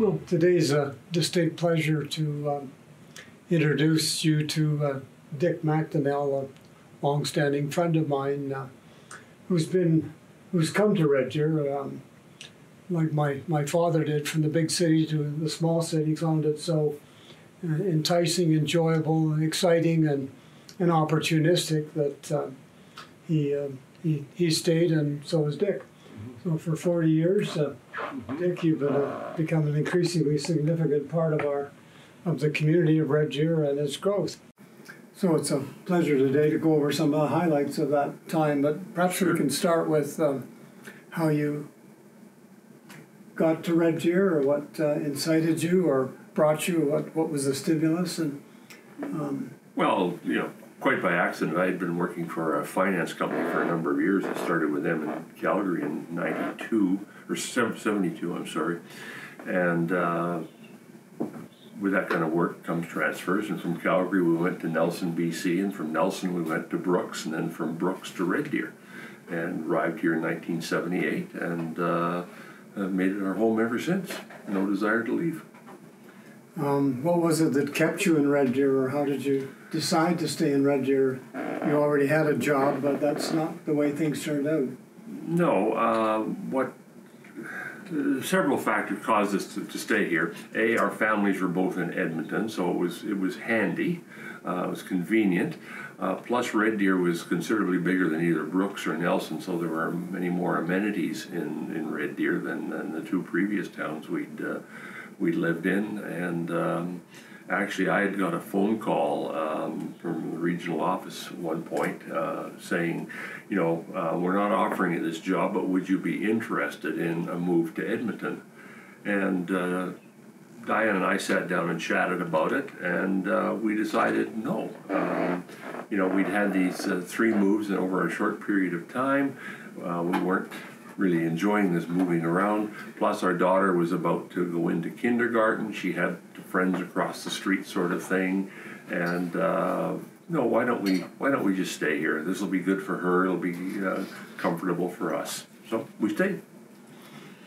Well, today's a distinct pleasure to introduce you to Dick McDonell, a longstanding friend of mine who's come to Red Deer, like my father did, from the big city to the small city. Found it so enticing, enjoyable, exciting, and opportunistic that he stayed, and so has Dick. So for 40 years, Dick, you've become an increasingly significant part of the community of Red Deer and its growth. So it's a pleasure today to go over some of the highlights of that time, but perhaps we can start with how you got to Red Deer, or what incited you or brought you, what was the stimulus? And Well, quite by accident. I had been working for a finance company for a number of years. I started with them in Calgary in 92, or 72, I'm sorry. And with that kind of work comes transfers. And from Calgary, we went to Nelson, BC. And from Nelson, we went to Brooks. And then from Brooks to Red Deer. And arrived here in 1978. And made it our home ever since. No desire to leave. What was it that kept you in Red Deer, or how did you decide to stay in Red Deer? You already had a job, but that's not the way things turned out. No, several factors caused us to stay here. A, our families were both in Edmonton, so it was handy, it was convenient. Plus, Red Deer was considerably bigger than either Brooks or Nelson, so there were many more amenities in Red Deer than the two previous towns we'd lived in. And actually, I had got a phone call from the regional office at one point saying, we're not offering you this job, but would you be interested in a move to Edmonton? And Diane and I sat down and chatted about it, and we decided no. We'd had these 3 moves over a short period of time. We weren't really enjoying this moving around. Plus, our daughter was about to go into kindergarten. She had friends across the street, sort of thing. And no, why don't we just stay here? This will be good for her. It'll be comfortable for us. So we stayed.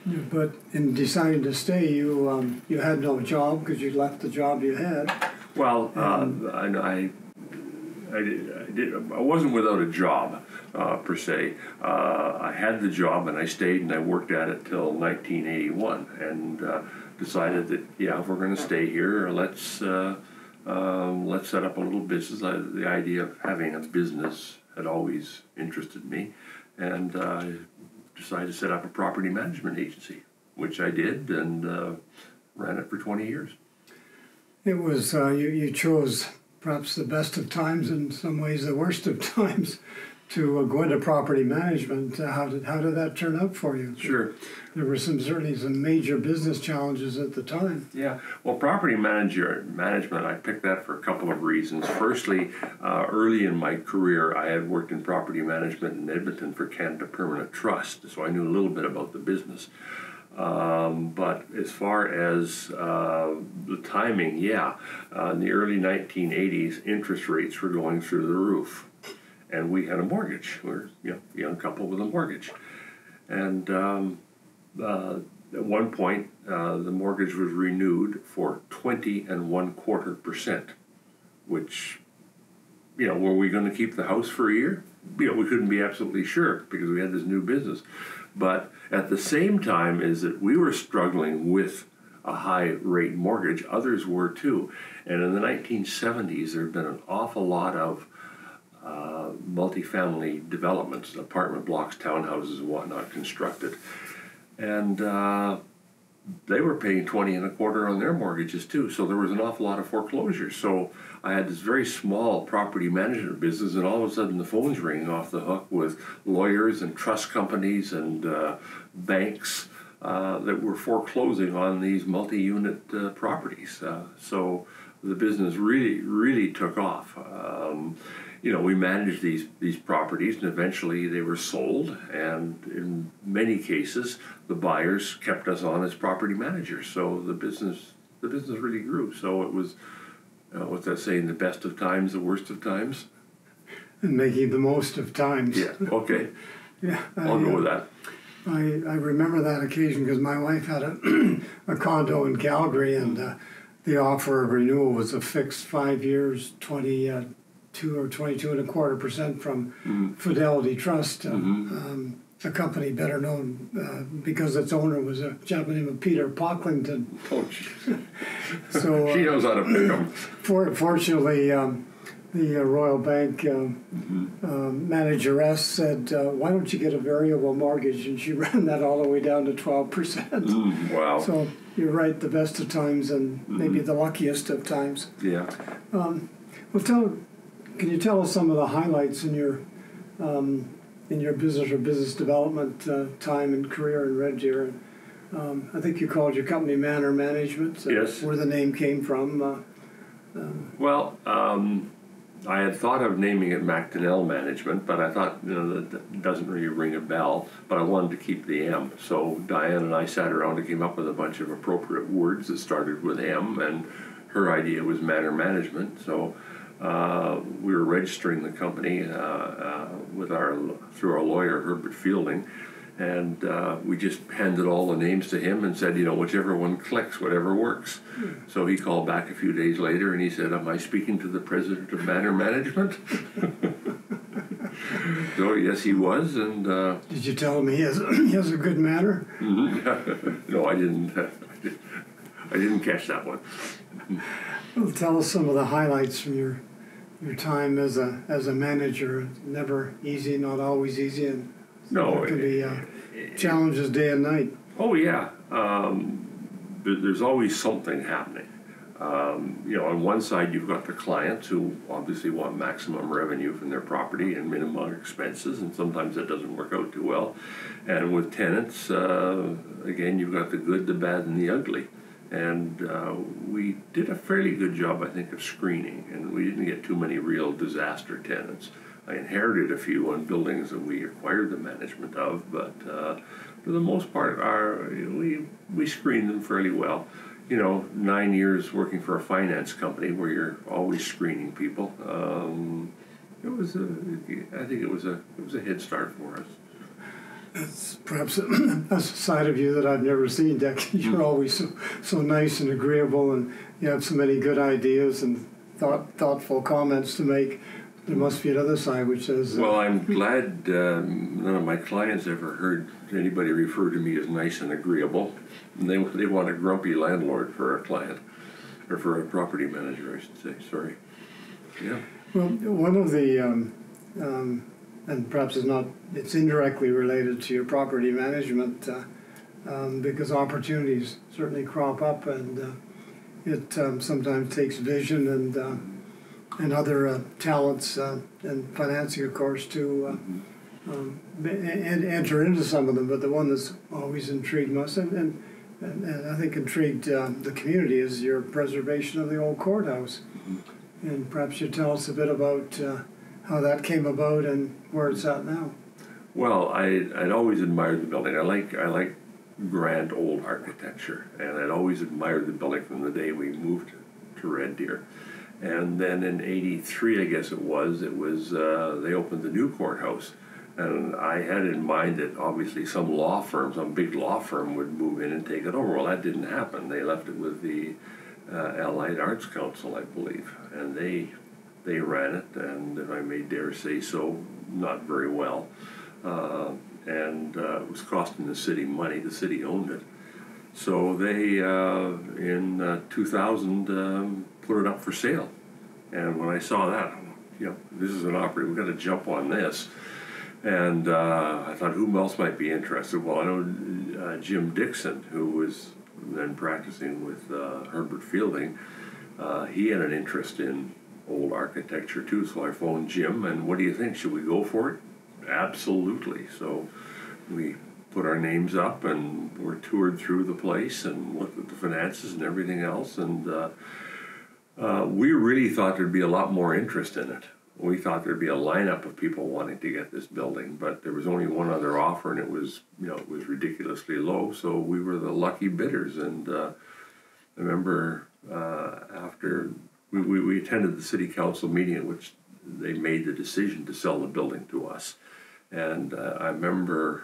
Yeah, but in deciding to stay, you had no job because you left the job you had. Well, I wasn't without a job per se. I had the job and I stayed and I worked at it till 1981, and decided that if we're going to stay here, let's set up a little business. The idea of having a business had always interested me, and decided to set up a property management agency, which I did, and ran it for 20 years. It was you chose perhaps the best of times, in some ways the worst of times, to go into property management. How did that turn out for you? Sure. There were certainly some major business challenges at the time. Yeah. Well, property management, I picked that for a couple of reasons. Firstly, early in my career, I had worked in property management in Edmonton for Canada Permanent Trust, so I knew a little bit about the business. But as far as the timing, in the early 1980s, interest rates were going through the roof. And we had a mortgage. We're a young couple with a mortgage. And at one point, the mortgage was renewed for 20.25%, which, were we going to keep the house for a year? We couldn't be absolutely sure because we had this new business. But at the same time is that we were struggling with a high rate mortgage. Others were too. And in the 1970s, there had been an awful lot of multifamily developments, apartment blocks, townhouses, and whatnot constructed. And they were paying 20.25% on their mortgages too. So there was an awful lot of foreclosures. So I had this very small property management business, and all of a sudden the phone's ringing off the hook with lawyers and trust companies and banks that were foreclosing on these multi-unit properties. So the business really took off. We managed these properties, and eventually they were sold. And in many cases, the buyers kept us on as property managers. So the business really grew. So it was, what's that saying? The best of times, the worst of times. And making the most of times. Yeah. Okay. Yeah. I'll go with that. I remember that occasion because my wife had a condo in Calgary, and the offer of renewal was a fixed 5 years, 22 or 22.25% from Fidelity Trust, a company better known because its owner was a gentleman named Peter Pocklington. Oh, geez. So she knows how to pick them. Fortunately, the Royal Bank manageress said, "Why don't you get a variable mortgage?" And she ran that all the way down to 12%. Wow. So you're right, the best of times and maybe the luckiest of times. Yeah. Well, can you tell us some of the highlights in your business or business development time and career in Red Deer? I think you called your company Manor Management. Yes. Where the name came from. Well, I had thought of naming it McDonell Management, but I thought, that doesn't really ring a bell, but I wanted to keep the M. So Diane and I sat around and came up with a bunch of appropriate words that started with M, and her idea was Manor Management. So we were registering the company through our lawyer, Herbert Fielding, and we just handed all the names to him and said, whichever one clicks, whatever works. So he called back a few days later and he said, "Am I speaking to the president of Manor Management?" So yes, he was. And did you tell him he has a good manner? No, I didn't. I didn't catch that one. Well, tell us some of the highlights from your time as a manager. Never easy, not always easy, and no, it can be challenges day and night. Oh yeah, there's always something happening. On one side you've got the clients who obviously want maximum revenue from their property and minimum expenses, and sometimes that doesn't work out too well. And with tenants, again, you've got the good, the bad, and the ugly. And we did a fairly good job, I think, of screening, and we didn't get too many real disaster tenants. I inherited a few on buildings that we acquired the management of, but for the most part, we screened them fairly well. 9 years working for a finance company where you're always screening people. I think it was a head start for us. That's perhaps a side of you that I've never seen, Dick. You're always so nice and agreeable, and you have so many good ideas and thoughtful comments to make. There must be another side which says... Well, I'm glad none of my clients ever heard anybody refer to me as nice and agreeable. And they want a grumpy landlord for a client, or for a property manager, I should say. Sorry. Yeah. Well, one of the... and perhaps it's indirectly related to your property management because opportunities certainly crop up, and it sometimes takes vision and other talents and financing, of course, to enter into some of them. But the one that's always intrigued us and I think intrigued the community is your preservation of the old courthouse. And perhaps you tell us a bit about how that came about and where it's at now. Well, I'd always admired the building. I like grand old architecture, and I'd always admired the building from the day we moved to Red Deer. And then in '83, I guess it was they opened the new courthouse, and I had in mind that obviously some big law firm would move in and take it over. Well, that didn't happen. They left it with the Allied Arts Council, I believe, and they ran it, and if I may dare say so, not very well. And it was costing the city money. The city owned it. So they, in 2000, put it up for sale. And when I saw that, this is an opportunity, we've got to jump on this. And I thought, who else might be interested? Well, I know Jim Dixon, who was then practicing with Herbert Fielding. He had an interest in old architecture too, so I phoned Jim, and what do you think? Should we go for it? Absolutely. So we put our names up and were toured through the place and looked at the finances and everything else, and we really thought there'd be a lot more interest in it. We thought there'd be a lineup of people wanting to get this building, but there was only one other offer, and it was ridiculously low, so we were the lucky bidders. And I remember after we attended the city council meeting at which they made the decision to sell the building to us. And I remember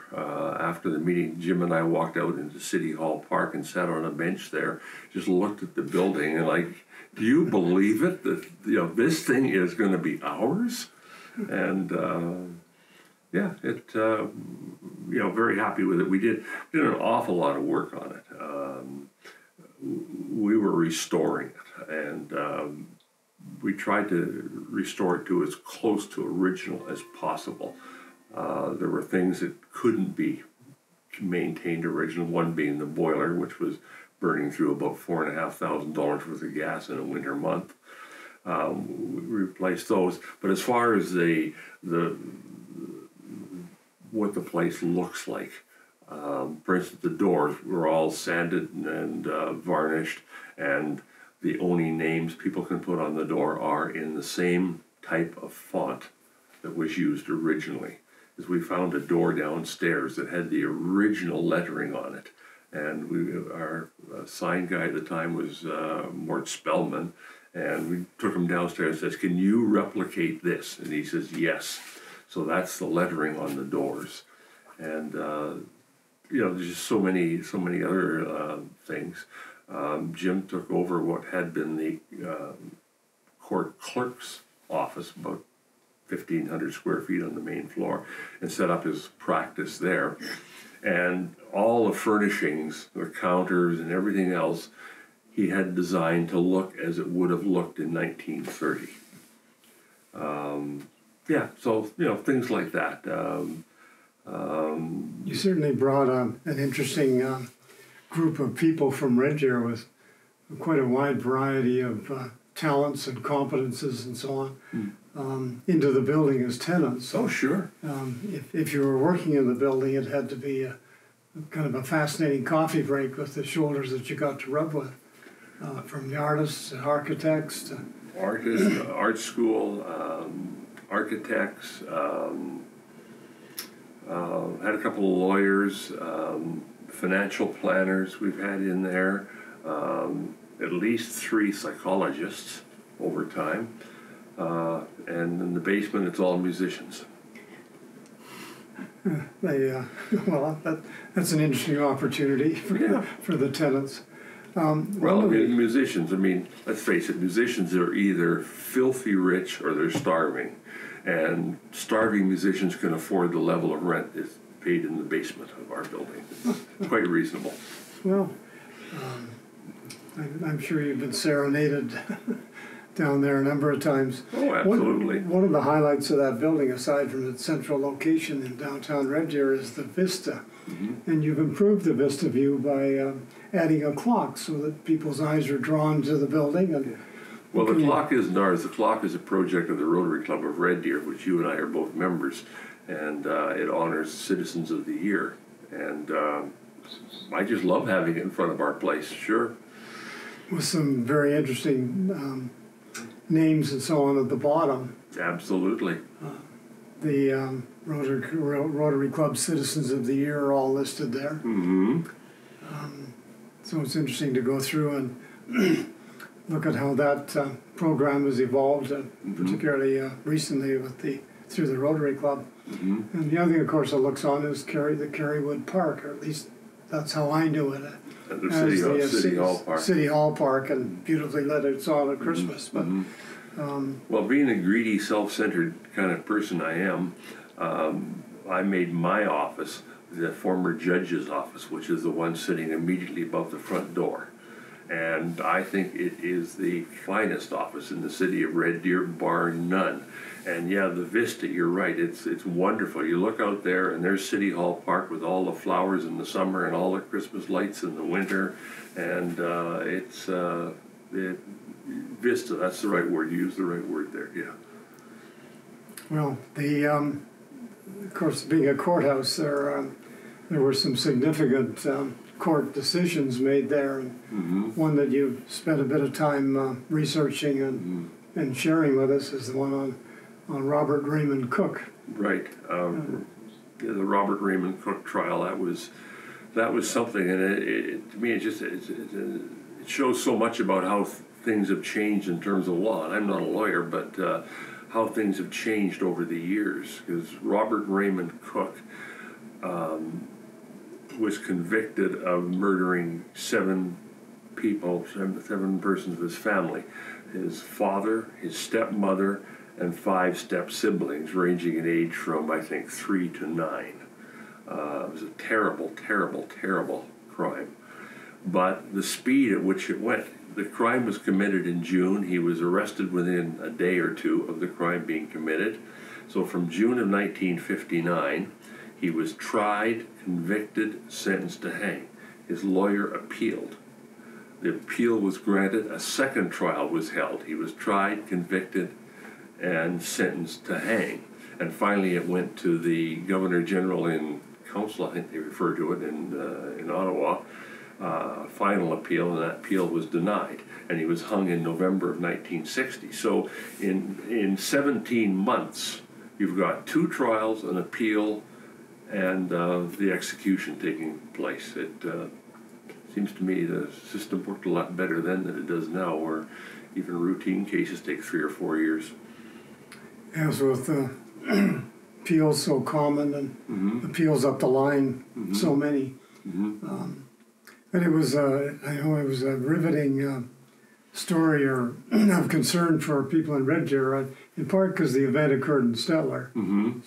after the meeting, Jim and I walked out into City Hall Park and sat on a bench there, just looked at the building and like, do you believe it that this thing is going to be ours? And yeah, very happy with it. We did an awful lot of work on it. We were restoring it, and we tried to restore it to as close to original as possible. There were things that couldn't be maintained original, one being the boiler, which was burning through about $4,500 worth of gas in a winter month. We replaced those. But as far as what the place looks like, for instance, the doors were all sanded and varnished, and the only names people can put on the door are in the same type of font that was used originally. Is we found a door downstairs that had the original lettering on it, and our sign guy at the time was Mort Spellman, and we took him downstairs and says, "Can you replicate this?" And he says, "Yes." So that's the lettering on the doors, and there's just so many other things. Jim took over what had been the court clerk's office, about 1,500 square feet on the main floor, and set up his practice there. And all the furnishings, the counters and everything else, he had designed to look as it would have looked in 1930. So things like that. You certainly brought an interesting group of people from Red Deer with quite a wide variety of talents and competences and so on into the building as tenants. Oh, sure. If you were working in the building, it had to be a kind of a fascinating coffee break with the shoulders that you got to rub with, from the artists and architects to art school, architects, had a couple of lawyers, financial planners we've had in there, at least 3 psychologists over time, and in the basement it's all musicians. That's an interesting opportunity for the tenants. Musicians, let's face it, musicians are either filthy rich or they're starving. And starving musicians can afford the level of rent that's paid in the basement of our building. It's quite reasonable. Well, I'm sure you've been serenaded down there a number of times. Oh, absolutely. One of the highlights of that building, aside from its central location in downtown Red Deer, is the vista. Mm-hmm. And you've improved the vista view by adding a clock so that people's eyes are drawn to the building. And well, the clock isn't ours. The clock is a project of the Rotary Club of Red Deer, which you and I are both members, and it honors Citizens of the Year. And I just love having it in front of our place, sure. With some very interesting names and so on at the bottom. Absolutely. The Rotary Club Citizens of the Year are all listed there. Mm-hmm. So it's interesting to go through and look at how that program has evolved, particularly recently through the Rotary Club. Mm-hmm. And the other thing, of course, it looks on is the Kerrywood Park, or at least that's how I knew it. At the City Hall Park. City Hall Park, and beautifully lit. It's on at Christmas. Mm-hmm. But well, being a greedy, self-centered kind of person I am, I made my office the former judge's office, which is the one sitting immediately above the front door. And I think it is the finest office in the city of Red Deer, bar none. And yeah, the vista, you're right, it's wonderful. You look out there and there's City Hall Park with all the flowers in the summer and all the Christmas lights in the winter. And it's vista, that's the right word. You use the right word there, yeah. Well, of course, being a courthouse, there were some significant court decisions made there, and one that you've spent a bit of time researching and sharing with us is the one on Robert Raymond Cook. Right, the Robert Raymond Cook trial. That was something, and to me, it shows so much about how things have changed in terms of law. And I'm not a lawyer, but how things have changed over the years. Because Robert Raymond Cook was convicted of murdering 7 people, 7 persons of his family. His father, his stepmother, and 5 step-siblings, ranging in age from, I think, 3 to 9. It was a terrible, terrible, terrible crime. But the speed at which it went, the crime was committed in June. He was arrested within a day or two of the crime being committed. So from June of 1959, he was tried, convicted, sentenced to hang. His lawyer appealed. The appeal was granted. A second trial was held. He was tried, convicted, and sentenced to hang. And finally it went to the Governor General in Council, I think they refer to it, in Ottawa, final appeal, and that appeal was denied. And he was hung in November of 1960. So in 17 months, you've got 2 trials, an appeal, and the execution taking place. It seems to me the system worked a lot better then than it does now, where even routine cases take 3 or 4 years. As with appeals so common and appeals up the line, so many. But it was, I know it was a riveting story or of concern for people in Red Deer, in part because the event occurred in Stettler.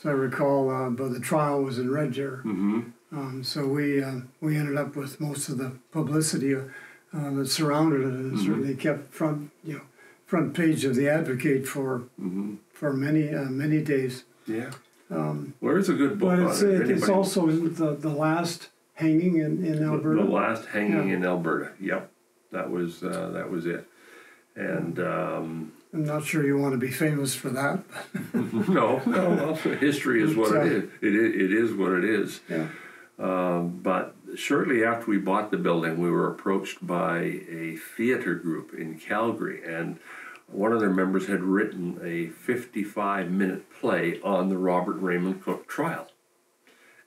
So I recall, but the trial was in Red Deer. So we ended up with most of the publicity that surrounded it, and it certainly kept front page of the Advocate for many days. Yeah. Well, it's a good book. But it's also the last hanging in Alberta. The last hanging in Alberta. Yep, that was it. And I'm not sure you want to be famous for that. No. Well, history is what it is. It is what it is. Yeah. But shortly after we bought the building, we were approached by a theater group in Calgary, and one of their members had written a 55-minute play on the Robert Raymond Cook trial.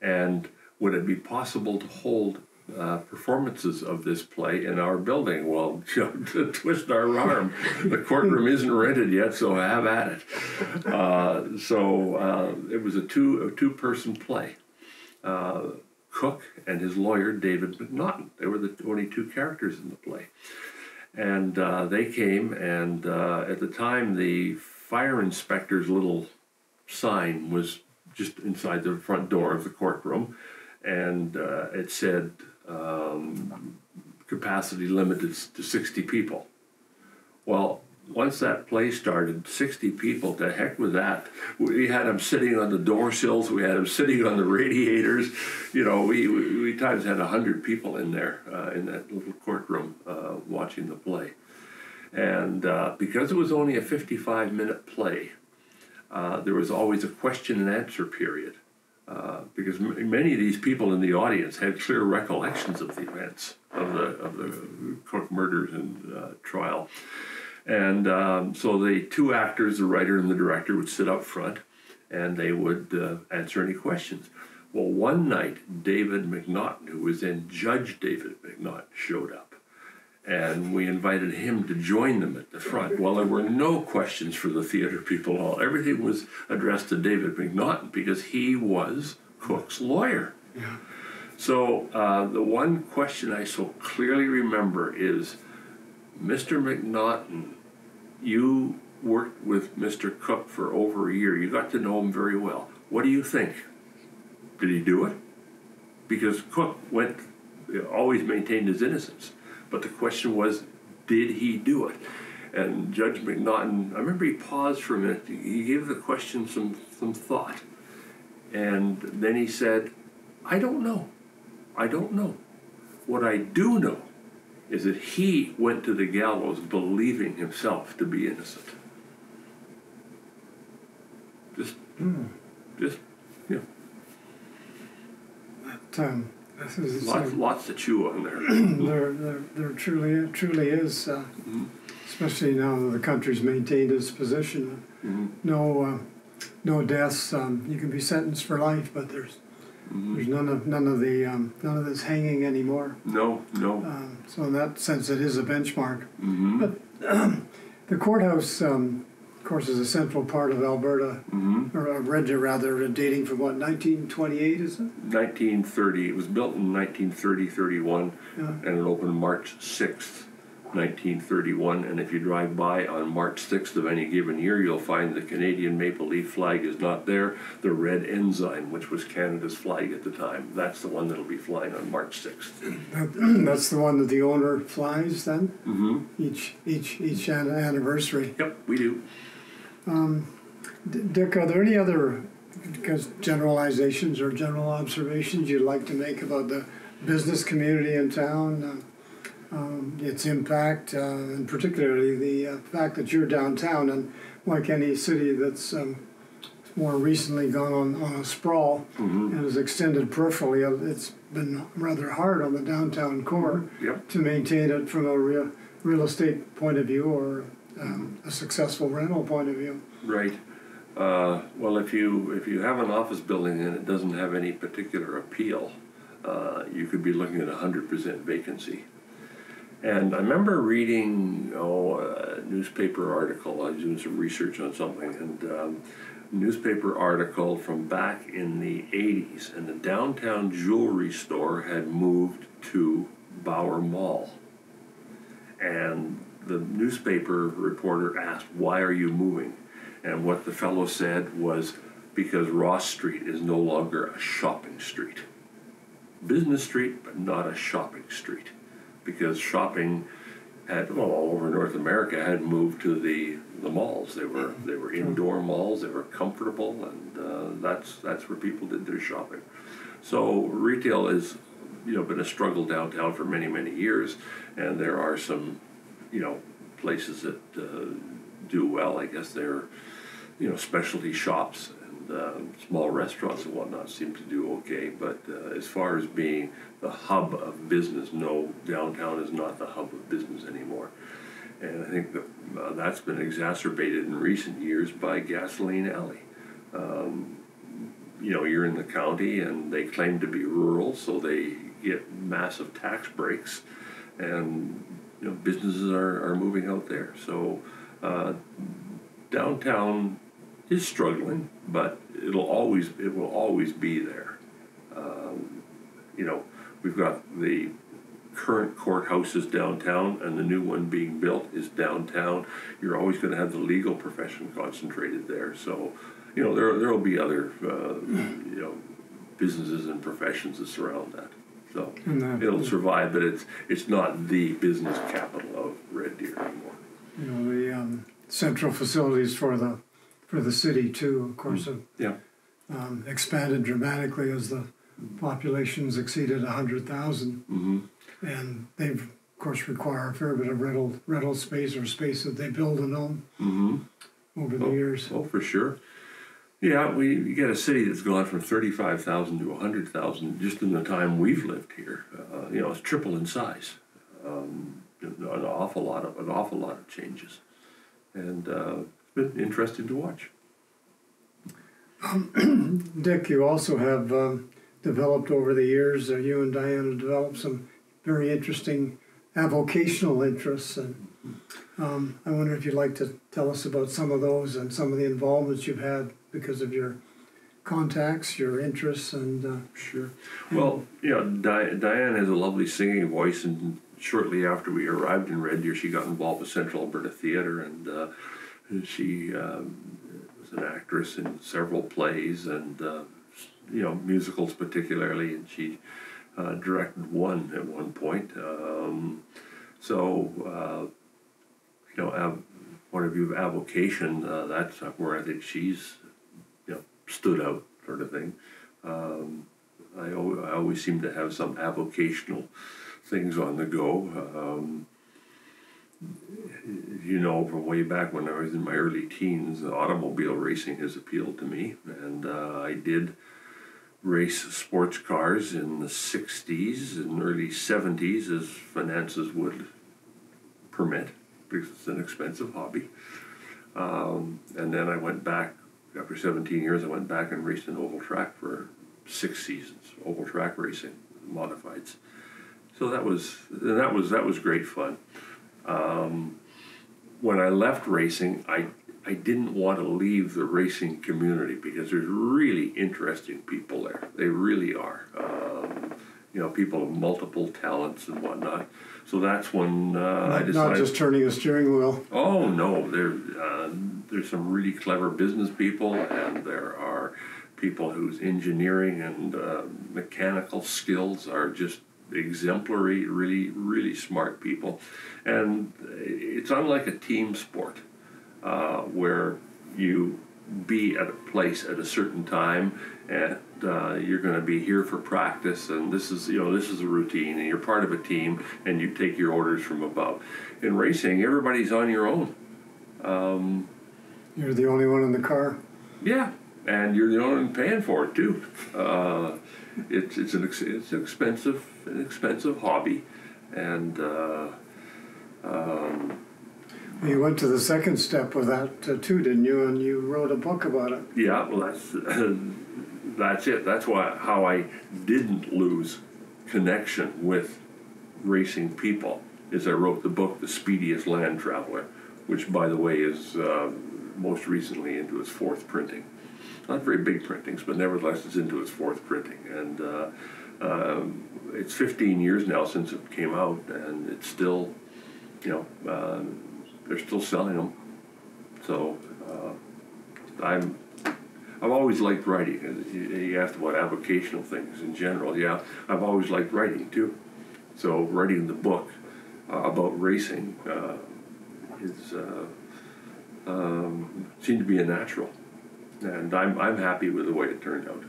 And would it be possible to hold performances of this play in our building? Well, to twist our arm, the courtroom isn't rented yet, so have at it. So it was a two-person play. Cook and his lawyer, David McNaughton. They were the only 2 characters in the play. And they came, and at the time, the fire inspector's little sign was just inside the front door of the courtroom, and it said capacity limited to 60 people. Well, once that play started, 60 people, to heck with that. We had them sitting on the door sills, we had them sitting on the radiators. We times had 100 people in there, in that little courtroom, watching the play. And because it was only a 55-minute play, there was always a question and answer period. Because many of these people in the audience had clear recollections of the events of the Cook murders and trial. And so the 2 actors, the writer and the director, would sit up front, and they would answer any questions. Well, one night, David McNaughton, who was then Judge David McNaughton, showed up. And we invited him to join them at the front. Well, there were no questions for the theater people at all. Everything was addressed to David McNaughton because he was Cook's lawyer. Yeah. So the one question I so clearly remember is, Mr. McNaughton, you worked with Mr. Cook for over a year. You got to know him very well. What do you think? Did he do it? Because Cook always maintained his innocence. But the question was, did he do it? And Judge McNaughton, I remember he paused for a minute. He gave the question some thought. And then he said, I don't know. I don't know. What I do know is that he went to the gallows believing himself to be innocent. Just, lots to chew on there. there truly is, especially now that the country's maintained its position. No deaths. You can be sentenced for life, but there's none of this hanging anymore. No. So in that sense, it is a benchmark. But the courthouse course, is a central part of Alberta, or Red Deer rather, dating from what, 1928, is it? 1930. It was built in 1930-31, Yeah. and it opened March 6th, 1931. And if you drive by on March 6th of any given year, you'll find the Canadian maple leaf flag is not there. The red ensign, which was Canada's flag at the time, that's the one that'll be flying on March 6th. That's the one that the owner flies then? Mm-hmm. Each anniversary. Yep, we do. Dick, are there any other generalizations or general observations you'd like to make about the business community in town, its impact, and particularly the fact that you're downtown, and like any city that's more recently gone on a sprawl and has extended peripherally, it's been rather hard on the downtown core to maintain it from a real estate point of view or a successful rental point of view. Right. Well, if you have an office building and it doesn't have any particular appeal, you could be looking at 100% vacancy. And I remember reading a newspaper article. I was doing some research on something, and a newspaper article from back in the 80s, and the downtown jewelry store had moved to Bauer Mall. And the newspaper reporter asked, "Why are you moving?" And what the fellow said was, "Because Ross Street is no longer a shopping street. Business street, but not a shopping street." Because shopping all over North America had moved to the malls. They were indoor malls. They were comfortable, and that's where people did their shopping. So retail has been a struggle downtown for many years, and there are some places that do well. I guess they're specialty shops and small restaurants and whatnot seem to do okay. But as far as being the hub of business, no, downtown is not the hub of business anymore. And I think that that's been exacerbated in recent years by Gasoline Alley. You're in the county and they claim to be rural, so they get massive tax breaks, and businesses are moving out there. So downtown is struggling, but it will always be there. We've got the current courthouses downtown, and the new one being built is downtown. You're always going to have the legal profession concentrated there. So, there will be other businesses and professions that surround that. So it'll survive, but it's not the business capital of Red Deer anymore. The central facilities for the city too, of course, have expanded dramatically as the population's exceeded 100,000, and they've of course require a fair bit of rental space or space that they build and own over the years. Oh, for sure. Yeah, we get a city that's gone from 35,000 to 100,000 just in the time we've lived here. It's triple in size. An awful lot of changes, and it's been interesting to watch. Dick, you also have developed over the years. You and Diane have developed some very interesting avocational interests, and I wonder if you'd like to tell us about some of those and some of the involvements you've had because of your contacts, your interests, and sure. Well, Diane has a lovely singing voice, and shortly after we arrived in Red Deer, she got involved with Central Alberta Theatre, and she was an actress in several plays and musicals particularly, and she directed one at one point. Point of view of avocation, that's where I think she's stood out, sort of thing. I always seem to have some avocational things on the go. From way back when I was in my early teens, automobile racing has appealed to me, and I did race sports cars in the 60s and early 70s as finances would permit, because it's an expensive hobby. And then I went back, after 17 years, I went back and raced an oval track for 6 seasons, oval track racing, modifieds. So that was great fun. When I left racing, I I didn't want to leave the racing community because there's really interesting people there. They really are. You know, people of multiple talents and whatnot. So that's when I decided. Not just turning a steering wheel. Oh no, there's some really clever business people, and there are people whose engineering and mechanical skills are just exemplary. Really, really smart people, and it's unlike a team sport. Where you be at a place at a certain time, and you're going to be here for practice, and this is a routine, and you're part of a team, and you take your orders from above. In racing, everybody's on your own. You're the only one in the car. Yeah, and you're the only one paying for it too. It's an expensive hobby, and. You went to the second step with that too, didn't you? And you wrote a book about it. Yeah, well, that's it. That's how I didn't lose connection with racing people. Is I wrote the book, The Speediest Land Traveler, which, by the way, is most recently into its fourth printing. Not very big printings, but nevertheless, it's into its fourth printing. And it's 15 years now since it came out, and it's still, they're still selling them. So I've always liked writing. You asked about avocational things in general. Yeah, I've always liked writing too. So writing the book about racing seemed to be a natural, and I'm happy with the way it turned out.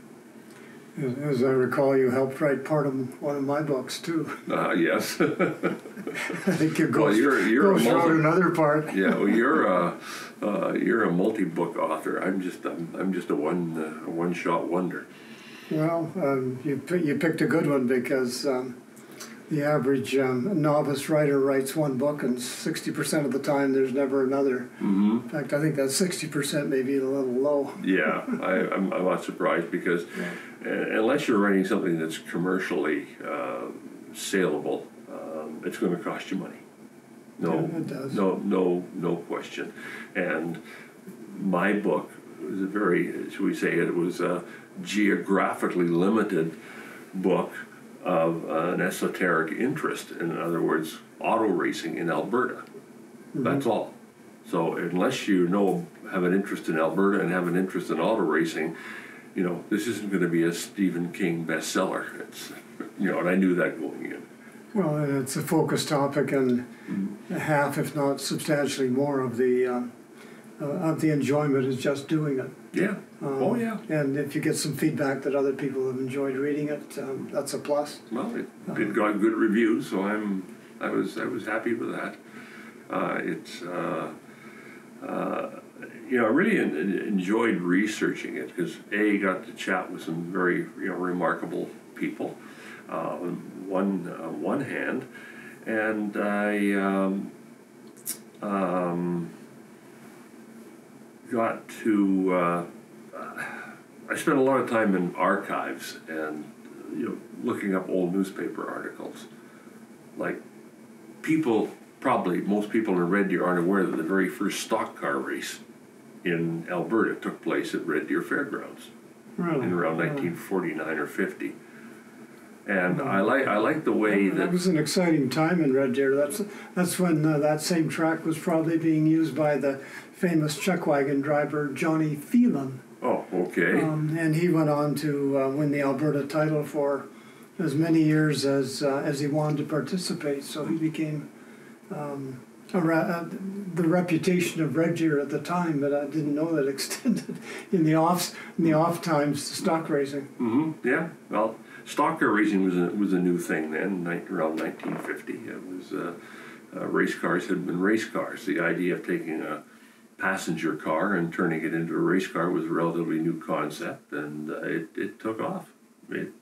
As I recall, you helped write part of one of my books too. Yes. I think you go well, you're wrote another part. Yeah, well, you're a multi-book author. I'm just a one-shot wonder. Well, you picked a good one because the average novice writer writes one book, and 60% of the time there's never another. Mm-hmm. In fact, I think that 60% may be a little low. Yeah, I'm not surprised because unless you're writing something that's commercially saleable, it's going to cost you money. No, it does. No question. And my book was a very, should we say it was a geographically limited book of an esoteric interest. In other words, auto racing in Alberta. Mm-hmm. That's all. So unless you have an interest in Alberta and have an interest in auto racing, this isn't going to be a Stephen King bestseller. It's, and I knew that going in. Well, and it's a focus topic, and half, if not substantially more, of the enjoyment is just doing it. Yeah. Yeah. And if you get some feedback that other people have enjoyed reading it, that's a plus. Well, it got good reviews, so I was happy with that. I really enjoyed researching it because got to chat with some very remarkable people. One hand, and I got to. I spent a lot of time in archives and looking up old newspaper articles. Like most people in Red Deer aren't aware that the very first stock car race in Alberta took place at Red Deer Fairgrounds in around 1949 or 50. And I like the way that was an exciting time in Red Deer. That's when that same track was probably being used by the famous chuck wagon driver Johnny Phelan. Oh, okay. And he went on to win the Alberta title for as many years as he wanted to participate. So he became the reputation of Red Deer at the time, but I didn't know that extended in the off times to stock racing. Mm-hmm. Yeah. Well, stock car racing was a new thing then, around 1950. It was race cars had been race cars. The idea of taking a passenger car and turning it into a race car was a relatively new concept, and it took off. It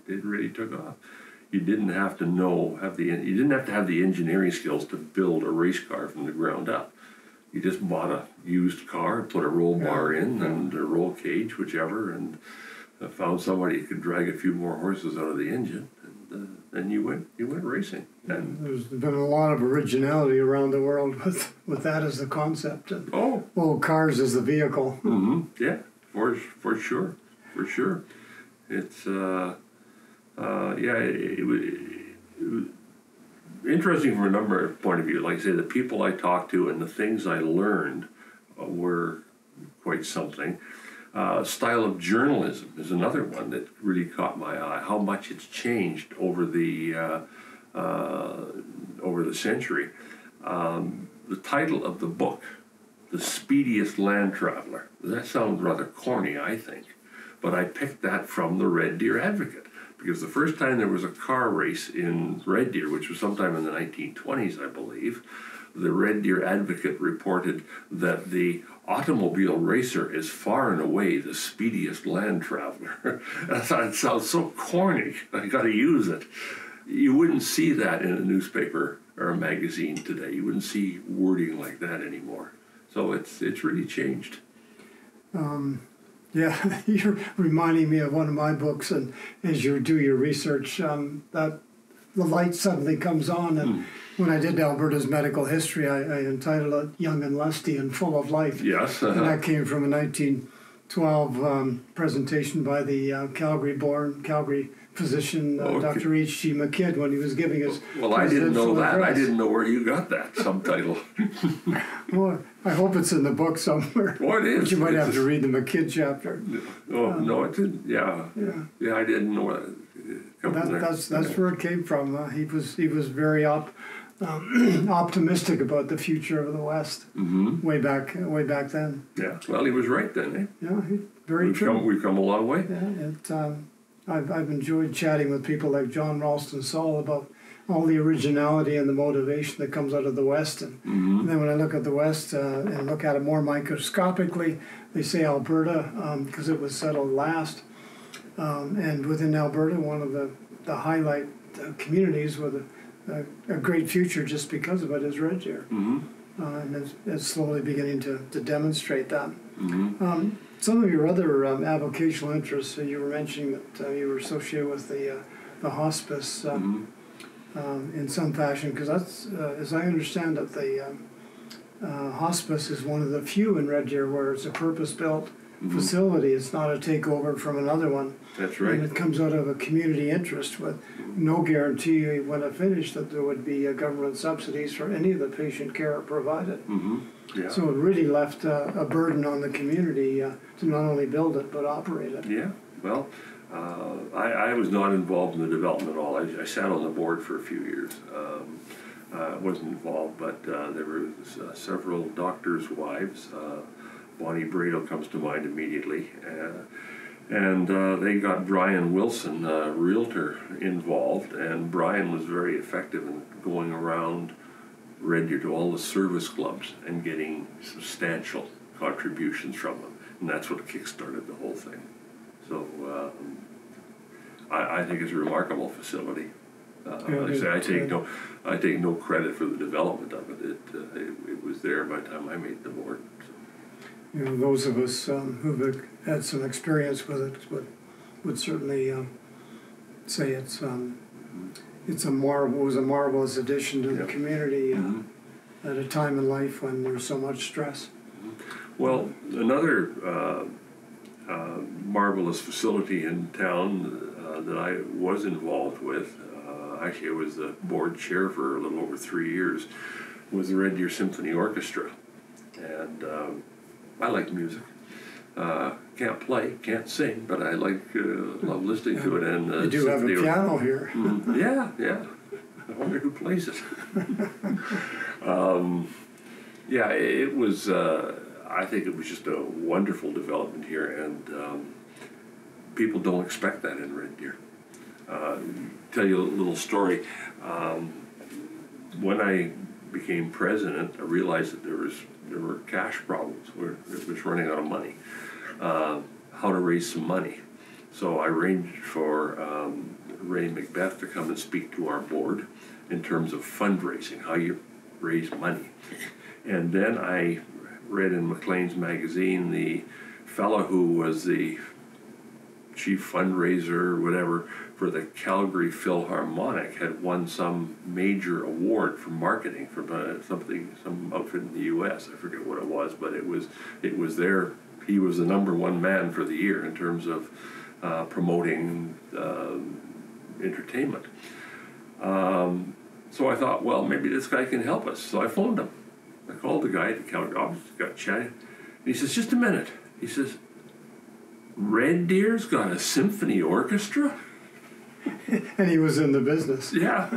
really took off. You didn't have to have the engineering skills to build a race car from the ground up. You just bought a used car, put a roll bar in and a roll cage, whichever, and found somebody who could drag a few more horses out of the engine, then you went racing. And there's been a lot of originality around the world with that as the concept, and cars as the vehicle. Yeah, for sure, for sure. It's it was interesting from a number of point of view. Like I say, the people I talked to and the things I learned were quite something. Style of journalism is another one that really caught my eye. How much it's changed over the century. The title of the book, "The Speediest Land Traveler." That sounds rather corny, I think, but I picked that from the Red Deer Advocate, because the first time there was a car race in Red Deer, which was sometime in the 1920s, I believe, the Red Deer Advocate reported that the automobile racer is far and away the speediest land traveler. I thought it sounds so corny. I got to use it. You wouldn't see that in a newspaper or a magazine today. You wouldn't see wording like that anymore. So it's really changed. Yeah, you're reminding me of one of my books, and as you do your research, that the light suddenly comes on. And when I did Alberta's medical history, I entitled it "Young and Lusty and Full of Life." Yes. And that came from a 1912 presentation by the Calgary physician, Dr. H.G. McKidd, when he was giving his I didn't know that. address. I didn't know where you got that subtitle. Well, I hope it's in the book somewhere. Well, it is. But you might have to read the McKidd chapter. No, it didn't. Yeah, I didn't know that. That's where it came from. He was very optimistic about the future of the West way back then. Yeah, well, he was right then, eh? Yeah, very true. We've come a long way. Yeah, I've enjoyed chatting with people like John Ralston Saul about all the originality and the motivation that comes out of the West. And then when I look at the West and look at it more microscopically, they say Alberta because it was settled last. And within Alberta, one of the highlight communities with a great future just because of it is Red Deer. And it's slowly beginning to demonstrate that. Some of your other avocational interests, you were mentioning that you were associated with the hospice in some fashion, because that's, as I understand it, the hospice is one of the few in Red Deer where it's a purpose-built facility. It's not a takeover from another one. That's right. And it comes out of a community interest with no guarantee when it finished that there would be government subsidies for any of the patient care provided. Yeah. So it really left a burden on the community to not only build it but operate it. Yeah, well, I was not involved in the development at all. I sat on the board for a few years. I wasn't involved, but there were several doctors' wives. Bonnie Brado comes to mind immediately. And they got Brian Wilson, a realtor, involved, and Brian was very effective in going around Red Deer to all the service clubs and getting substantial contributions from them, and that's what kick-started the whole thing. So I think it's a remarkable facility. I take no credit for the development of it. It was there by the time I made the board. So. You know, those of us who've had some experience with it would certainly say it's a marvelous addition to the community at a time in life when there's so much stress. Well, another marvelous facility in town that I was involved with, actually I was the board chair for a little over 3 years, was the Red Deer Symphony Orchestra. And I like music. Can't play, can't sing, but I love listening to it. And you do have a piano here. Yeah. I wonder who plays it. It was. I think it was just a wonderful development here, and people don't expect that in Red Deer. Tell you a little story. When I became president, I realized that there were cash problems where it was running out of money. How to raise some money. So I arranged for Ray Macbeth to come and speak to our board in terms of fundraising, how you raise money. And then I read in Maclean's magazine the fellow who was the chief fundraiser or whatever for the Calgary Philharmonic, had won some major award for marketing for some outfit in the U.S. I forget what it was, but it was there. He was the #1 man for the year in terms of promoting entertainment. So I thought, well, maybe this guy can help us. So I phoned him. I called the guy at the Calgary office, got chatting, and he says, just a minute. He says, Red Deer's got a symphony orchestra? And he was in the business. Yeah,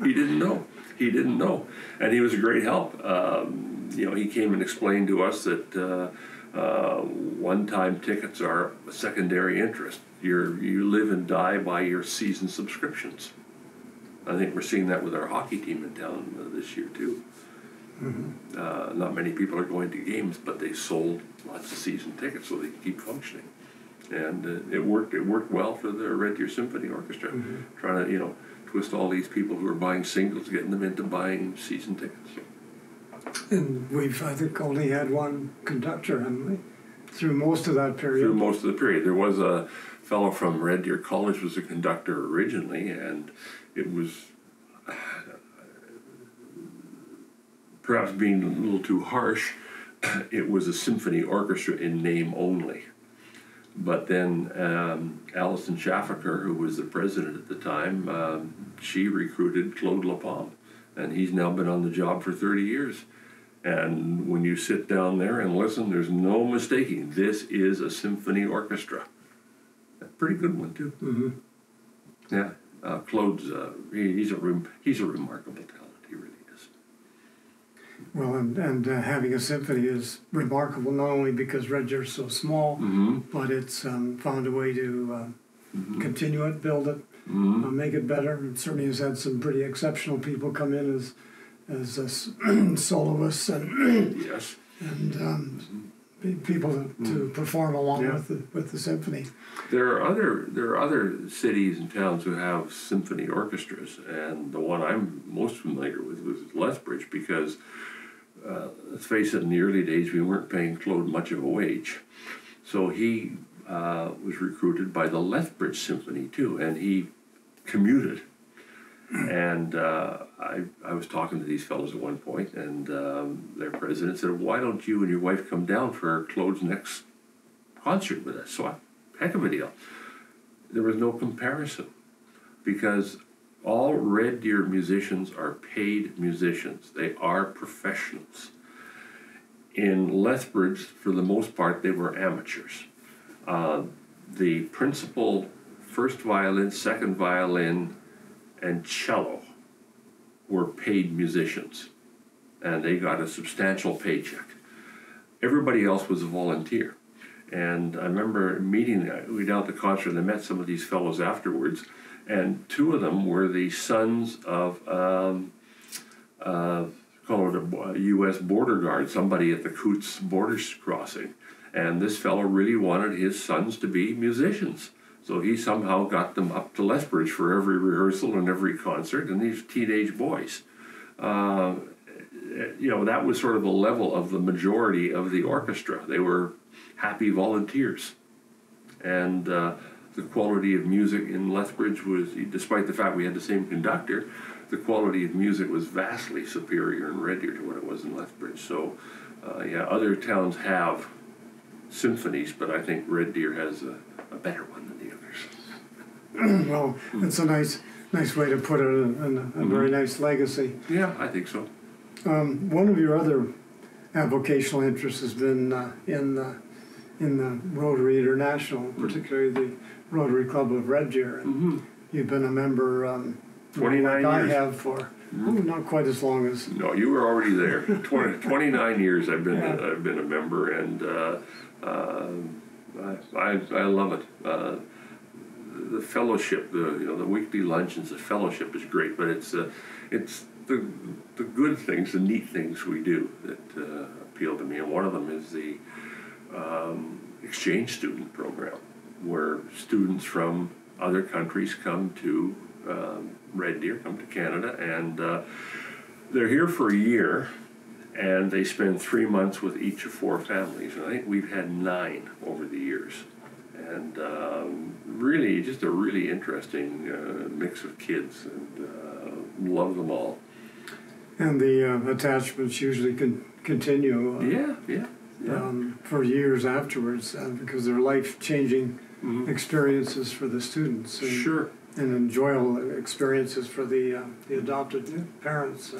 he didn't know. He didn't know. And he was a great help. He came and explained to us that one-time tickets are a secondary interest. You live and die by your season subscriptions. I think we're seeing that with our hockey team in town this year, too. Mm-hmm. Not many people are going to games, but they sold lots of season tickets so they can keep functioning. And it worked well for the Red Deer Symphony Orchestra, trying to, twist all these people who are buying singles, getting them into buying season tickets. And we've, I think, only had one conductor, haven't we? Through most of that period. Through most of the period. There was a fellow from Red Deer College was a conductor originally, and it was perhaps being a little too harsh. It was a symphony orchestra in name only. But then Alison Schaffaker, who was the president at the time, she recruited Claude Lapalme, and he's now been on the job for 30 years. And when you sit down there and listen, there's no mistaking, this is a symphony orchestra. A pretty good one, too. Mm-hmm. Yeah, Claude's, he's a remarkable talent. He really is. Well, and having a symphony is remarkable, not only because Red Deer's so small, but it's found a way to continue it, build it, make it better. It certainly has had some pretty exceptional people come in as soloists and yes, and people to perform along with the symphony. There are other cities and towns who have symphony orchestras, and the one I'm most familiar with was Lethbridge, because let's face it, in the early days we weren't paying Claude much of a wage, so he was recruited by the Lethbridge Symphony too, and he commuted. And I was talking to these fellows at one point, and their president said, why don't you and your wife come down for Claude's next concert with us? So heck of a deal. There was no comparison, because all Red Deer musicians are paid musicians. They are professionals. In Lethbridge, for the most part, they were amateurs. The principal first violin, second violin, and cello were paid musicians, and they got a substantial paycheck. Everybody else was a volunteer. And I remember meeting, we down at the concert, and I met some of these fellows afterwards, and two of them were the sons of call it a U.S. border guard, somebody at the CAHS border crossing. And this fellow really wanted his sons to be musicians. So he somehow got them up to Lethbridge for every rehearsal and every concert, and these teenage boys. That was sort of the level of the majority of the orchestra. They were happy volunteers. And the quality of music in Lethbridge was, despite the fact we had the same conductor, the quality of music was vastly superior in Red Deer to what it was in Lethbridge. So, other towns have symphonies, but I think Red Deer has a better one than the others. Well, it's a nice way to put it, and a very nice legacy. Yeah, I think so. One of your other avocational interests has been in the Rotary International, particularly the Rotary Club of Red Deer. And you've been a member 29 like years. I have for not quite as long as. No, you were already there. 29 years I've been a member, and I love it. The fellowship, the weekly luncheons, the fellowship is great, but it's the good things, the neat things we do that appeal to me, and one of them is the exchange student program, where students from other countries come to Red Deer, come to Canada, and they're here for a year, and they spend 3 months with each of 4 families. And I think we've had 9 over the years. and really just a really interesting mix of kids, and love them all. And the attachments usually can continue for years afterwards because they're life-changing experiences for the students. And, Sure. And enjoyable experiences for the adopted parents.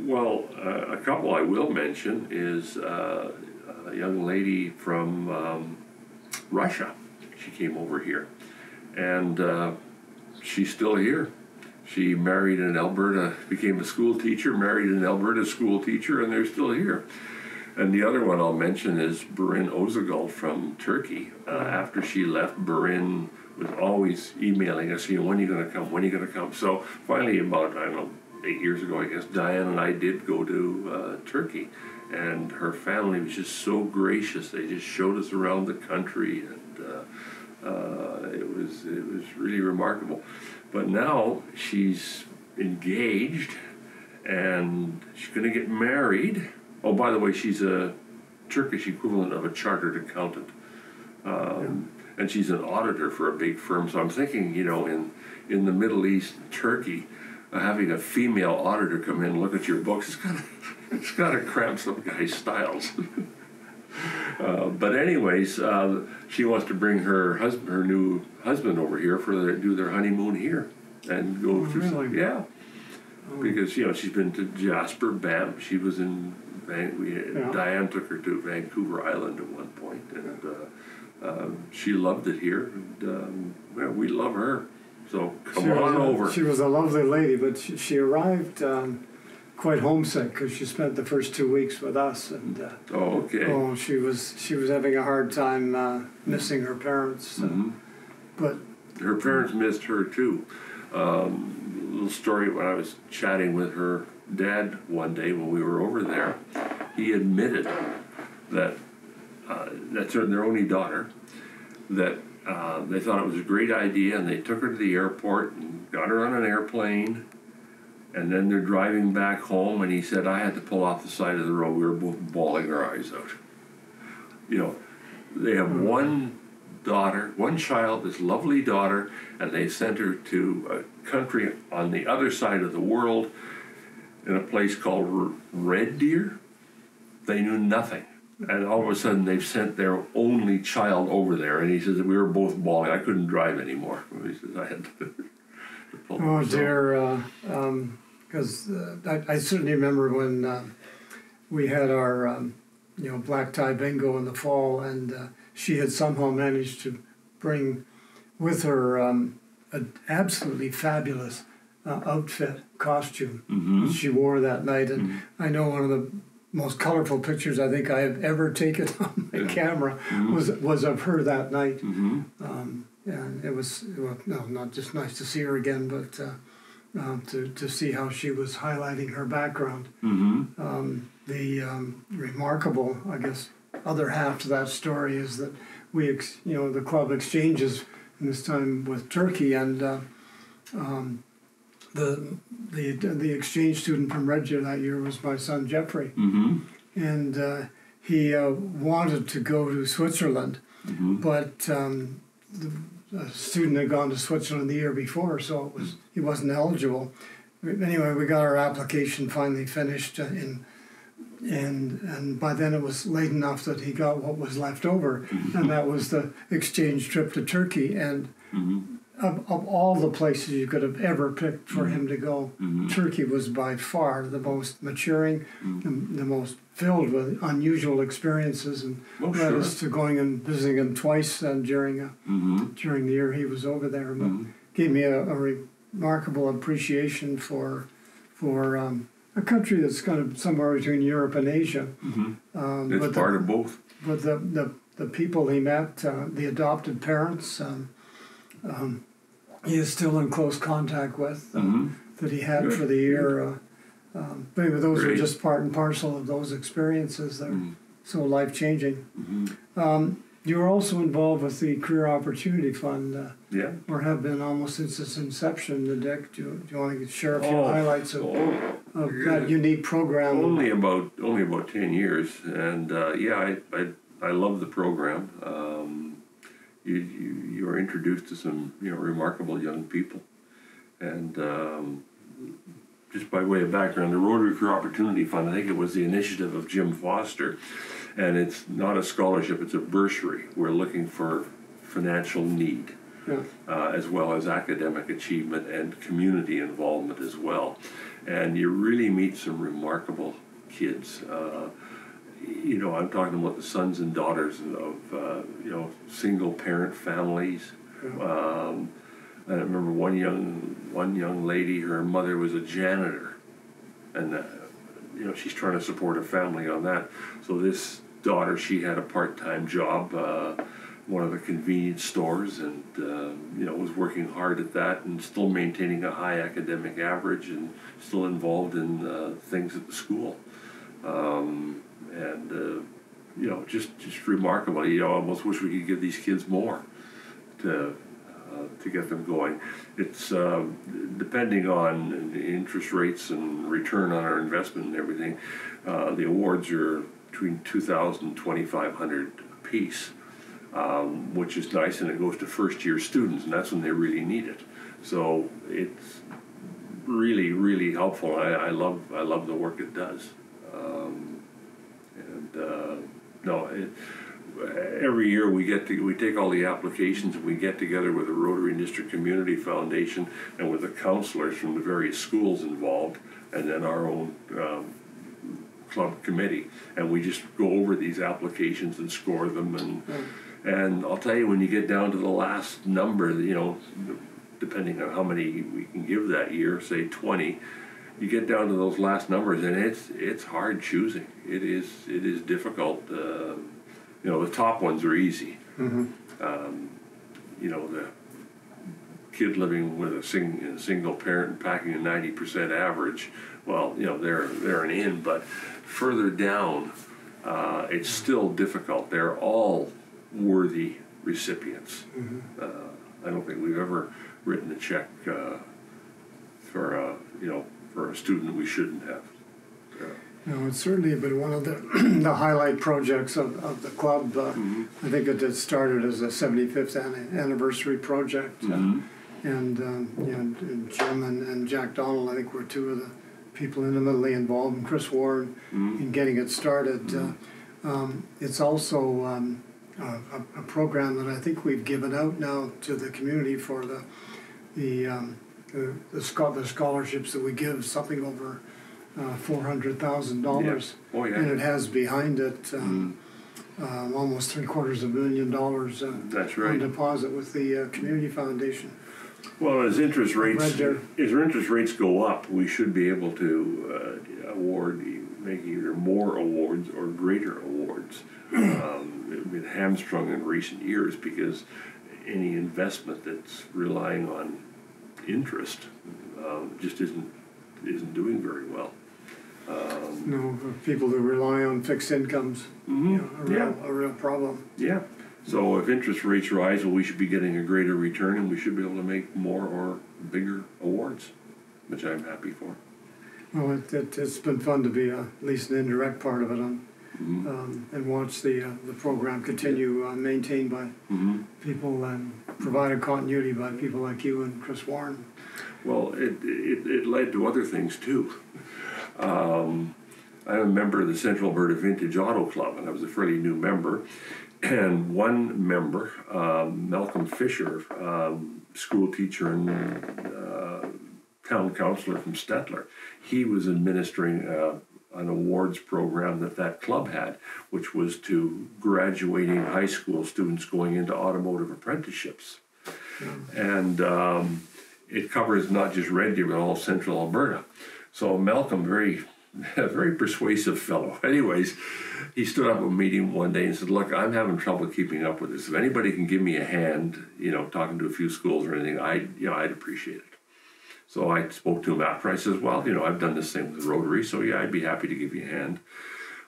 Well, a couple I will mention is a young lady from Russia. She came over here, and she's still here. She married in Alberta, became a school teacher, married an Alberta school teacher, and they're still here. And the other one I'll mention is Berin Ozagal from Turkey. After she left, Berin was always emailing us, when are you going to come, when are you going to come? So finally, about, 8 years ago, I guess, Diane and I did go to Turkey. And her family was just so gracious. They just showed us around the country, and it was really remarkable. But now she's engaged, and she's going to get married. Oh, by the way, she's a Turkish equivalent of a chartered accountant. And she's an auditor for a big firm. So I'm thinking, in the Middle East, Turkey, having a female auditor come in and look at your books, it's got to cramp some guy's styles. But anyways, she wants to bring her new husband over here do their honeymoon here and go through. Really? Yeah. Because she's been to Jasper, Banff. She was in Diane took her to Vancouver Island at one point, and she loved it here, and we love her. So come on over. She was a lovely lady, but she arrived quite homesick because she spent the first 2 weeks with us, and she was having a hard time missing her parents. But her parents missed her too. Little story, when I was chatting with her dad one day when we were over there, he admitted that that's their only daughter, that they thought it was a great idea, and they took her to the airport and got her on an airplane, and then they're driving back home, and he said, I had to pull off the side of the road. We were both bawling our eyes out. They have one child, this lovely daughter, and they sent her to a country on the other side of the world in a place called Red Deer. They knew nothing. And all of a sudden, they've sent their only child over there. And he says, we were both bawling. I couldn't drive anymore. He says, I had to pull myself. Dear, because I certainly remember when we had our, black tie bingo in the fall, and she had somehow managed to bring with her an absolutely fabulous costume that she wore that night. And I know one of the most colorful pictures I think I have ever taken on my camera was of her that night. And it was not just nice to see her again, but to see how she was highlighting her background. The remarkable, I guess, other half to that story is that the club exchanges, and this time with Turkey, and the exchange student from Red Deer that year was my son Jeffrey, and he wanted to go to Switzerland, but the student had gone to Switzerland the year before, so he wasn't eligible. Anyway, we got our application finally finished, and by then it was late enough that he got what was left over, and that was the exchange trip to Turkey. And of all the places you could have ever picked for him to go, Turkey was by far the most maturing, the most filled with unusual experiences, and led us to going and visiting him twice during the year he was over there. But gave me a remarkable appreciation for a country that's kind of somewhere between Europe and Asia. It's part of both. But the people he met, the adopted parents, he is still in close contact with, that he had for the year. Maybe those are just part and parcel of those experiences that are so life-changing. You were also involved with the Career Opportunity Fund, or have been almost since its inception. Dick, do you want to share a few highlights of that unique program? Only about 10 years, and I love the program. you are introduced to some remarkable young people. And just by way of background, the Rotary Career Opportunity Fund, I think it was the initiative of Jim Foster, and it's not a scholarship, it's a bursary. We're looking for financial need, as well as academic achievement and community involvement as well. And you really meet some remarkable kids. I'm talking about the sons and daughters of single parent families. I remember one young lady, her mother was a janitor, and she's trying to support a family on that. So this daughter, she had a part-time job, one of the convenience stores, and was working hard at that and still maintaining a high academic average and still involved in things at the school. Just remarkable. I almost wish we could give these kids more to get them going. It's depending on the interest rates and return on our investment and everything. The awards are between $2,000 and $2,500 a piece, which is nice, and it goes to first-year students, and that's when they really need it. So it's really, really helpful. I love the work it does. Every year we take all the applications and we get together with the Rotary and District Community Foundation and with the counselors from the various schools involved, and then our own club committee, and we just go over these applications and score them. And I'll tell you, when you get down to the last number, depending on how many we can give that year, say 20. You get down to those last numbers, and it's hard choosing. It is difficult. The top ones are easy. The kid living with a single parent and packing a 90% average. Well, they're an in, but further down, it's still difficult. They're all worthy recipients. I don't think we've ever written a check for a student we shouldn't have. No, it's certainly been one of the highlight projects of the club. I think it started as a 75th anniversary project, and Jim and Jack Donald, I think, were two of the people intimately involved, and Chris Warren in getting it started. It's also a program that I think we've given out now to the community for the scholarships that we give, something over $400,000. Oh, yeah. And it has behind it almost $750,000 That's right. on deposit with the community foundation. Well, as interest rates go up, we should be able to make either more awards or greater awards. It's been hamstrung in recent years because any investment that's relying on interest just isn't doing very well. People who rely on fixed incomes, a real problem. Yeah. So if interest rates rise, well, we should be getting a greater return, and we should be able to make more or bigger awards, which I'm happy for. Well, it's been fun to be at least an indirect part of it, and watch the program continue maintained by people and provided continuity by people like you and Chris Warren. Well, it led to other things too. I'm a member of the Central Alberta Vintage Auto Club, and I was a fairly new member. And one member, Malcolm Fisher, school teacher and town councillor from Stettler, he was administering an awards program that club had, which was to graduating high school students going into automotive apprenticeships. And it covers not just Red Deer, but all Central Alberta. So Malcolm, a very persuasive fellow. Anyways, he stood up at a meeting one day and said, "Look, I'm having trouble keeping up with this. If anybody can give me a hand, talking to a few schools or anything, I'd appreciate it." So I spoke to him after. I said, "Well, I've done this thing with Rotary, so yeah, I'd be happy to give you a hand."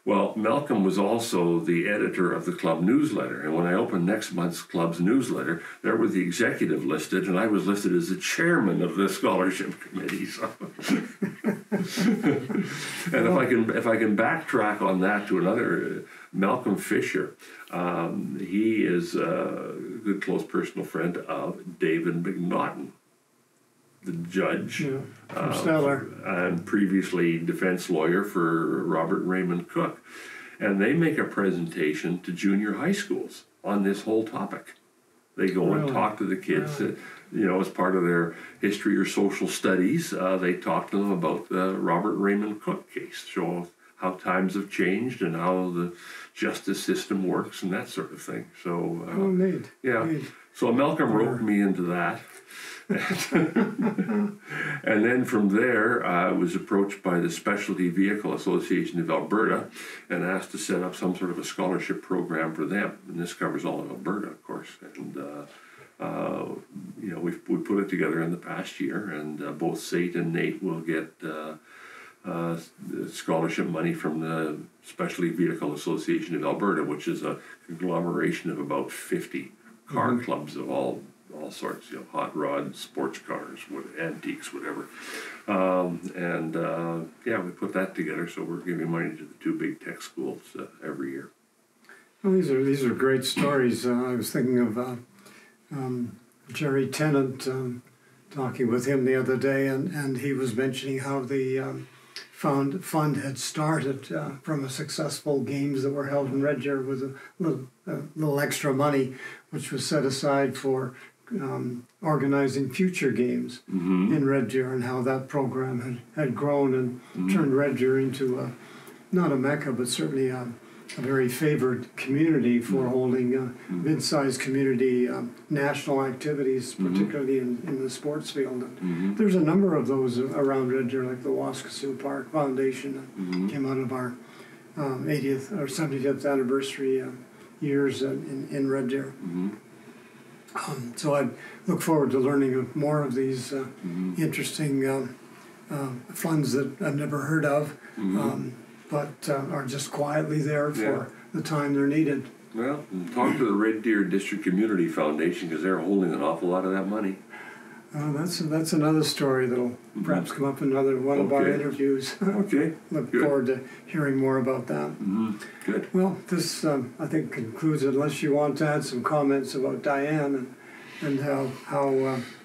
Well, Malcolm was also the editor of the club newsletter, and when I opened next month's club's newsletter, there was the executive listed, and I was listed as the chairman of the scholarship committee. So. And if I can backtrack on that to another, Malcolm Fisher, he is a good close personal friend of David McDonell, the judge, from Stellar, and previously defense lawyer for Robert Raymond Cook. And they make a presentation to junior high schools on this whole topic. They go and talk to the kids, as part of their history or social studies. They talk to them about the Robert Raymond Cook case, show how times have changed and how the justice system works and that sort of thing. So, so Malcolm roped me into that. And then from there, I was approached by the Specialty Vehicle Association of Alberta and asked to set up some sort of a scholarship program for them. And this covers all of Alberta, of course. And, we put it together in the past year, and both Sate and Nate will get scholarship money from the Specialty Vehicle Association of Alberta, which is a conglomeration of about 50 car clubs of all sorts, hot rods, sports cars, antiques, whatever. We put that together, so we're giving money to the two big tech schools every year. Well, these are great stories. I was thinking of Jerry Tennant, talking with him the other day, and he was mentioning how the fund had started from a successful games that were held in Red Deer with a little extra money, which was set aside for organizing future games in Red Deer, and how that program had grown and turned Red Deer into not a mecca, but certainly a very favored community for holding mid-sized community national activities, particularly in the sports field. And there's a number of those around Red Deer, like the Waskesiu Park Foundation that came out of our 80th or 75th anniversary years in Red Deer. So I look forward to learning more of these interesting funds that I've never heard of, but are just quietly there for the time they're needed. Well, talk to the Red Deer District Community Foundation, because they're holding an awful lot of that money. That's another story that'll perhaps come up in one of our interviews. Look forward to hearing more about that. Good. Well, this I think concludes it, unless you want to add some comments about Diane and how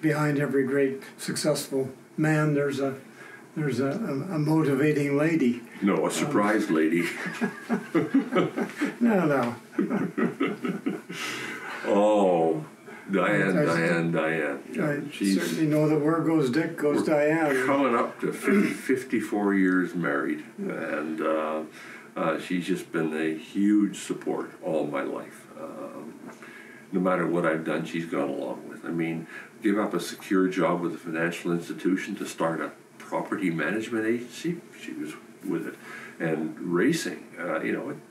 behind every great successful man there's a motivating lady. No, a surprise lady. No. Oh, Diane. I certainly know that where goes Dick goes Diane. Coming up to 54 years married, and she's just been a huge support all my life. No matter what I've done, she's gone along with. I mean, give up a secure job with a financial institution to start a property management agency. She was with it. And racing,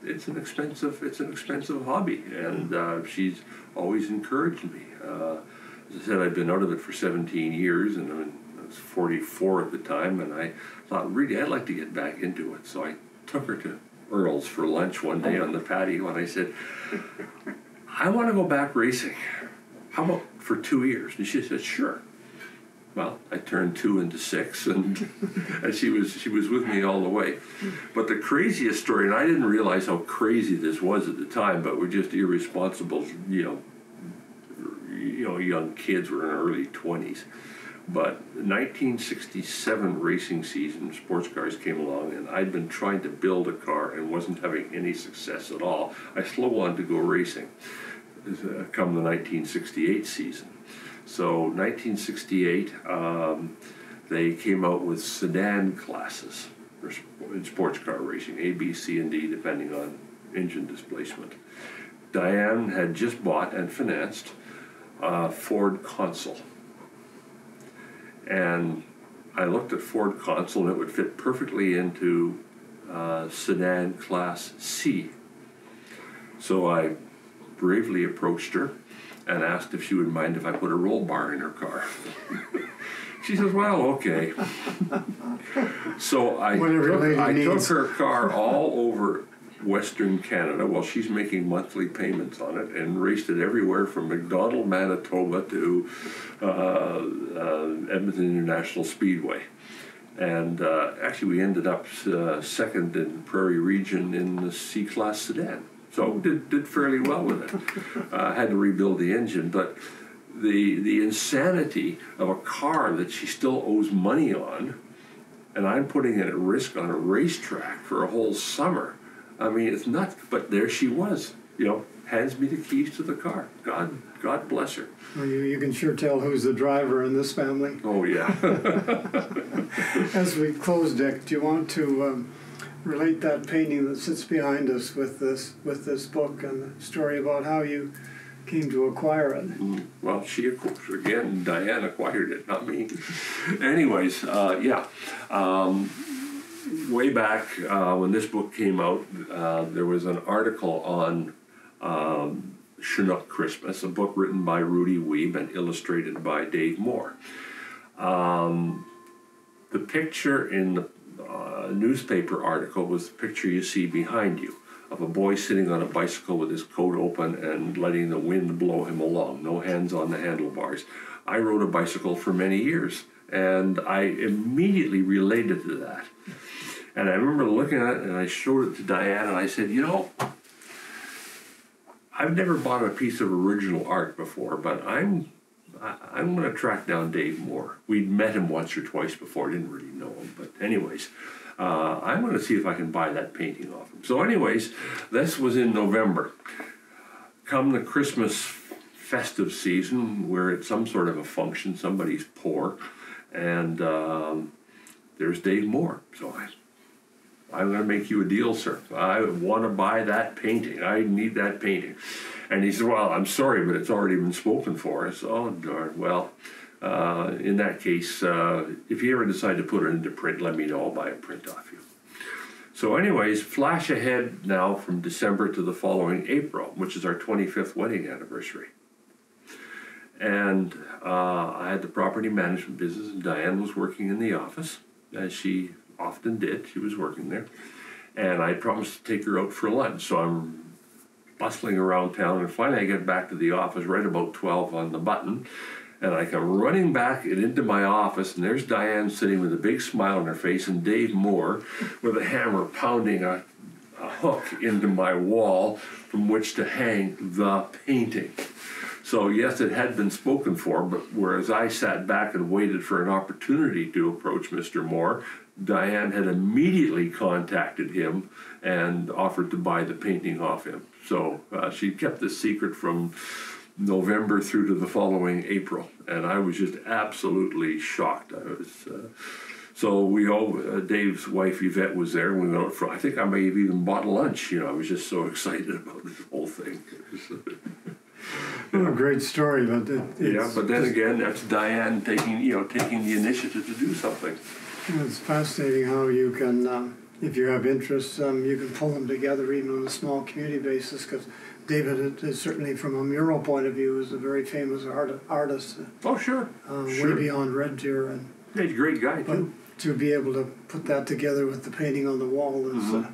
it's an expensive hobby, and she's always encouraged me. As I said, I've been out of it for 17 years, and I was 44 at the time, and I thought, really, I'd like to get back into it. So I took her to Earl's for lunch one day on the patio, and I said, I want to go back racing. How about for 2 years? And she said, sure. Well, I turned 2 into 6, and she was with me all the way. But the craziest story, and I didn't realize how crazy this was at the time, but we're just irresponsible, young kids were in their early 20s. But 1967 racing season, sports cars came along, and I'd been trying to build a car and wasn't having any success at all. I slow on to go racing come the 1968 season. So 1968, they came out with sedan classes in sports car racing, A, B, C, and D, depending on engine displacement. Diane had just bought and financed a Ford Consul. And I looked at Ford Consul, and it would fit perfectly into sedan class C. So I bravely approached her and asked if she would mind if I put a roll bar in her car. She says, well, okay. So I took her car all over Western Canada while she's making monthly payments on it, and raced it everywhere from McDonell, Manitoba to Edmonton International Speedway. And actually we ended up second in Prairie Region in the C-Class sedan. So did fairly well with it. Had to rebuild the engine, but the insanity of a car that she still owes money on, and I'm putting it at risk on a racetrack for a whole summer. I mean, it's nuts. But there she was, hands me the keys to the car. God bless her. Well, you can sure tell who's the driver in this family. Oh, yeah. As we close, Dick, do you want to relate that painting that sits behind us with this book and the story about how you came to acquire it? Well, Diane acquired it, not me. Anyways, yeah. Way back when this book came out, there was an article on Chinook Christmas, a book written by Rudy Weeb and illustrated by Dave Moore. The picture in the newspaper article was the picture you see behind you of a boy sitting on a bicycle with his coat open and letting the wind blow him along, no hands on the handlebars. I rode a bicycle for many years, and I immediately related to that. And I remember looking at it, and I showed it to Diane, and I said, I've never bought a piece of original art before, but I'm going to track down Dave Moore. We'd met him once or twice before, didn't really know him, but anyways, I'm going to see if I can buy that painting off him. So anyways, this was in November. Come the Christmas festive season, we're at some sort of a function, somebody's poor, and there's Dave Moore. So I'm going to make you a deal, sir. I want to buy that painting. I need that painting. And he said, well, I'm sorry, but it's already been spoken for. I said, oh, darn. Well, in that case, if you ever decide to put it into print, let me know. I'll buy a print off you. So anyways, flash ahead now from December to the following April, which is our 25th wedding anniversary. And I had the property management business, and Diane was working in the office, as she often did. She was working there. And I promised to take her out for lunch. So I'm bustling around town, and finally I get back to the office right about 12 on the button. And I come running back into my office, and there's Diane sitting with a big smile on her face, and Dave Moore with a hammer pounding a hook into my wall from which to hang the painting. So yes, it had been spoken for, but whereas I sat back and waited for an opportunity to approach Mr. Moore, Diane had immediately contacted him and offered to buy the painting off him. So she kept this secret from November through to the following April, and I was just absolutely shocked. So Dave's wife Yvette was there, and we went out for, I think I may have even bought lunch. I was just so excited about this whole thing. What a great story, but but then again, that's Diane taking the initiative to do something. It's fascinating how you can, if you have interests, you can pull them together even on a small community basis, because David is certainly, from a mural point of view, is a very famous artist. Oh, sure. Way beyond Red Deer. And yeah, he's a great guy, too. To be able to put that together with the painting on the wall is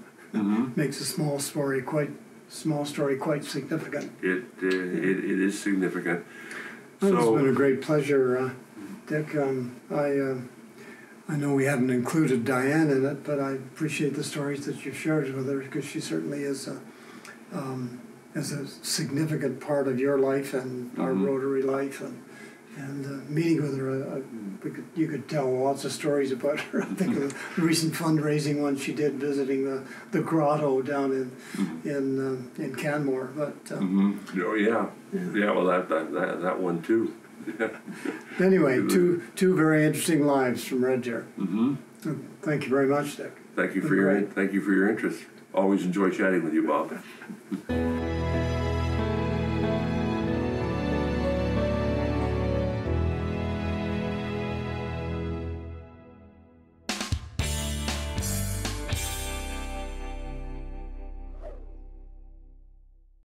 makes a small story quite significant. It is significant. Well, it's been a great pleasure, Dick. I know we haven't included Diane in it, but I appreciate the stories that you've shared with her, because she certainly is a significant part of your life and our Rotary life. And meeting with her, you could tell lots of stories about her. I think of the recent fundraising one she did visiting the grotto down in Canmore. But oh yeah. Well, that one too. Anyway, two very interesting lives from Red Deer. Thank you very much, Dick. Thank you for your interest. Always enjoy chatting with you, Bob.